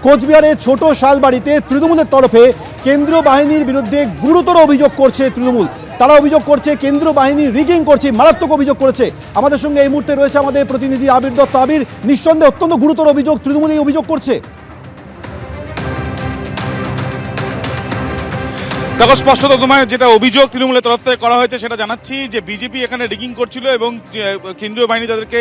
কোচবিহারের ছোট শালবাড়িতে তৃণমূলের তরফে কেন্দ্রীয় বাহিনীর বিরুদ্ধে গুরুতর অভিযোগ করছে তৃণমূল। তারা অভিযোগ করছে কেন্দ্রীয় বাহিনী রিগিং করছে, মারাত্মক অভিযোগ করেছে। আমাদের সঙ্গে এই মুহূর্তে রয়েছে আমাদের প্রতিনিধি আবির দত্ত। আবির, নিঃসন্দেহে অত্যন্ত গুরুতর অভিযোগ, তৃণমূল এই অভিযোগ করছে। দেখো, স্পষ্টত তোমায় যেটা অভিযোগ তৃণমূলের তরফ থেকে করা হয়েছে সেটা জানাচ্ছি যে বিজেপি এখানে রিগিং করছিল এবং কেন্দ্রীয় বাহিনী তাদেরকে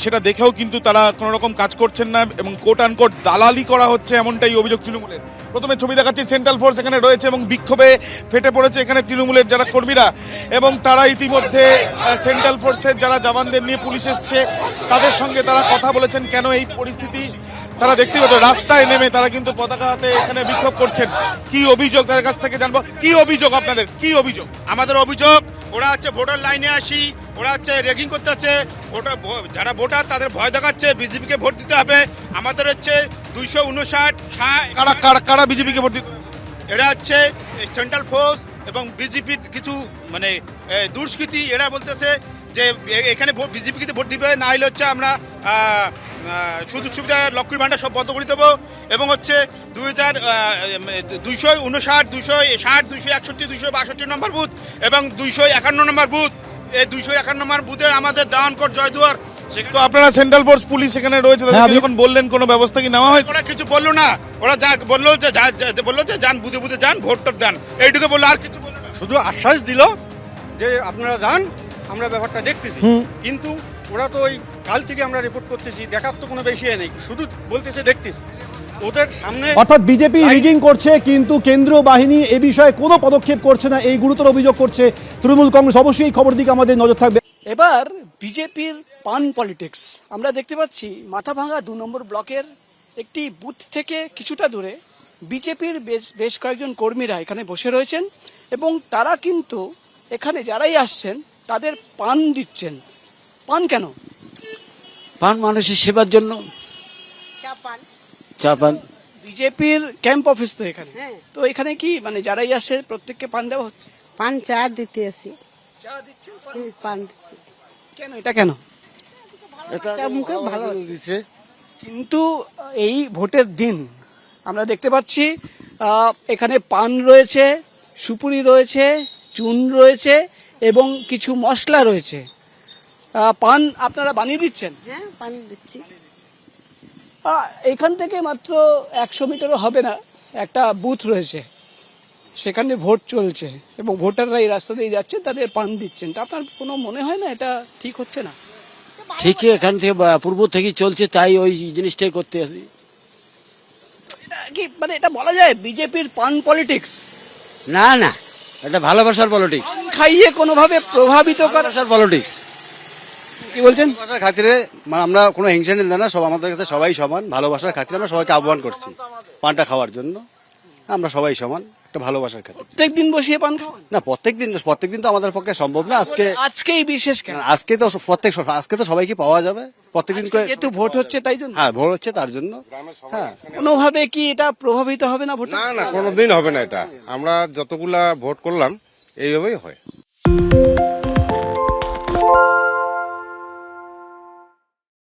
সেটা দেখেও কিন্তু তারা কোনো রকম কাজ করছেন না এবং কোট আনকোট দালালি করা হচ্ছে, এমনটাই অভিযোগ তৃণমূলের। প্রথমে ছবি দেখাচ্ছি, সেন্ট্রাল ফোর্স এখানে রয়েছে এবং বিক্ষোভে ফেটে পড়েছে এখানে তৃণমূলের যারা কর্মীরা, এবং তারা ইতিমধ্যে সেন্ট্রাল ফোর্সের যারা জওয়ানদের নিয়ে পুলিশ এসছে তাদের সঙ্গে তারা কথা বলেছেন কেন এই পরিস্থিতি। তারা দেখতে পেত রাস্তায় নেমে তারা কিন্তু পতাকা হাতে এখানে বিক্ষোভ করছেন। কি অভিযোগ তাদের কাছ থেকে জানবো। কি অভিযোগ আপনাদের, কি অভিযোগ? আমাদের অভিযোগ ওরা হচ্ছে ভোটার লাইনে আসি, ওরা হচ্ছে রেগিং করতে হচ্ছে, যারা ভোটার তাদের ভয় দেখাচ্ছে বিজেপিকে ভোট দিতে হবে। আমাদের হচ্ছে 259 কারা বিজেপিকে ভোট দিতে? এরা হচ্ছে সেন্ট্রাল ফোর্স এবং বিজেপির কিছু মানে দুষ্কৃতী। এরা বলতেছে যে এখানে বিজেপিকে ভোট দিবে, না হলে হচ্ছে আমরা সুযোগ সুবিধা লক্ষ্মীর ভাণ্ডার সব বন্ধ করে দেবো। এবং হচ্ছে 259, 260, 261, 262 নম্বর বুথ এবং 251 নম্বর বুথ, এই 251 নম্বর বুথে আমাদের দাওয়ানকোট জয়দুয়ার। তো আপনারা সেন্ট্রাল ফোর্স পুলিশ এখানে রয়েছে, তাদেরকে যখন বললেন কোনো ব্যবস্থা কি নেওয়া হয়েছে? ওরা কিছু বললো না, ওরা যা বললো যে যান বুঝে বুঝে যান, ভোটটা দেন, এইটুকু বললো, আর কিছু বললো না। শুধু আশ্বাস দিল যে আপনারা যান, আমরা ব্যাপারটা দেখতেছি। কিন্তু ওরা তো ওই কাল থেকে আমরা রিপোর্ট করতেছি, দেখার তো কোনো বেশি নেই, শুধু বলতেছে দেখতেছি। ওদের সামনে অর্থাৎ বিজেপি রিগিং করছে কিন্তু কেন্দ্রীয় বাহিনী এ বিষয়ে কোনো পদক্ষেপ করছে না, এই গুরুতর অভিযোগ করছে তৃণমূল কংগ্রেস। অবশ্যই এই খবর দিকে আমাদের নজর থাকবে। এবার বিজেপির পান পলিটিক্স আমরা দেখতে পাচ্ছি। মাথাভাঙা 2 নম্বর ব্লকের একটি বুথ থেকে কিছুটা দূরে বিজেপির বেশ কয়েকজন কর্মীরা এখানে বসে রয়েছেন এবং তারা কিন্তু এখানে যারাই আসছেন তাদের পান দিচ্ছেন। পান কেন? পান মানুষের সেবার জন্য। চা পান। বিজেপির ক্যাম্প অফিস তো এখানে, তো এখানে কি মানে যারাই আসছে প্রত্যেককে পান দেওয়া হচ্ছে? পান চা দিতে আসি। চা দিচ্ছেন, পান দিচ্ছি। কেন, এটা কেন? চা মুখে ভালো দিচ্ছে। কিন্তু এই ভোটের দিন আমরা দেখতে পাচ্ছি এখানে পান রয়েছে, সুপুরি রয়েছে, চুন রয়েছে এবং কিছু মশলা রয়েছে। পান আপনারা বানিয়ে দিচ্ছেন? হ্যাঁ, পান দিচ্ছি। এখান থেকে মাত্র 100 মিটারও হবে না, একটা বুথ রয়েছে, সেখানে ভোট চলছে এবং ভোটাররা এই রাস্তা দিয়ে যাচ্ছে, তাদের পান দিচ্ছেন। তা আপনার কোনো মনে হয় না এটা ঠিক হচ্ছে না? ঠিকই এখান থেকে পূর্ব থেকে চলছে, তাই ওই জিনিসটাই করতে আসি। এটা কি মানে এটা বলা যায় বিজেপির পান পলিটিক্স? না না, এটা ভালোবাসার পলিটিক্স। খাইয়ে কোনোভাবে প্রভাবিত করার পলিটিক্স। কি বলছেন? ভালোবাসার খাতিরে আমরা কোনো হিংসা নিন্দা না, সব আমাদের কাছে সবাই সমান। ভালোবাসার খাতিরে আমরা সবাইকে আহ্বান করছি পানটা খাওয়ার জন্য। আমরা সবাই সমান, একটা ভালোবাসার খাতিরে। প্রত্যেকদিন বসিয়ে পান খাওয়ান? না, প্রত্যেকদিন তো আমাদের পক্ষে সম্ভব না। আজকেই বিশেষ কেন? আজকে তো সবাইকে পাওয়া যাবে প্রত্যেকদিন করে, যেহেতু ভোট হচ্ছে তাই জন্য। হ্যাঁ ভোট হচ্ছে তার জন্য। হ্যাঁ, কোনোভাবে কি এটা প্রভাবিত হবে না ভোট? না, কোনোদিন হবে না। এটা আমরা যতগুলা ভোট করলাম এইভাবেই হয়।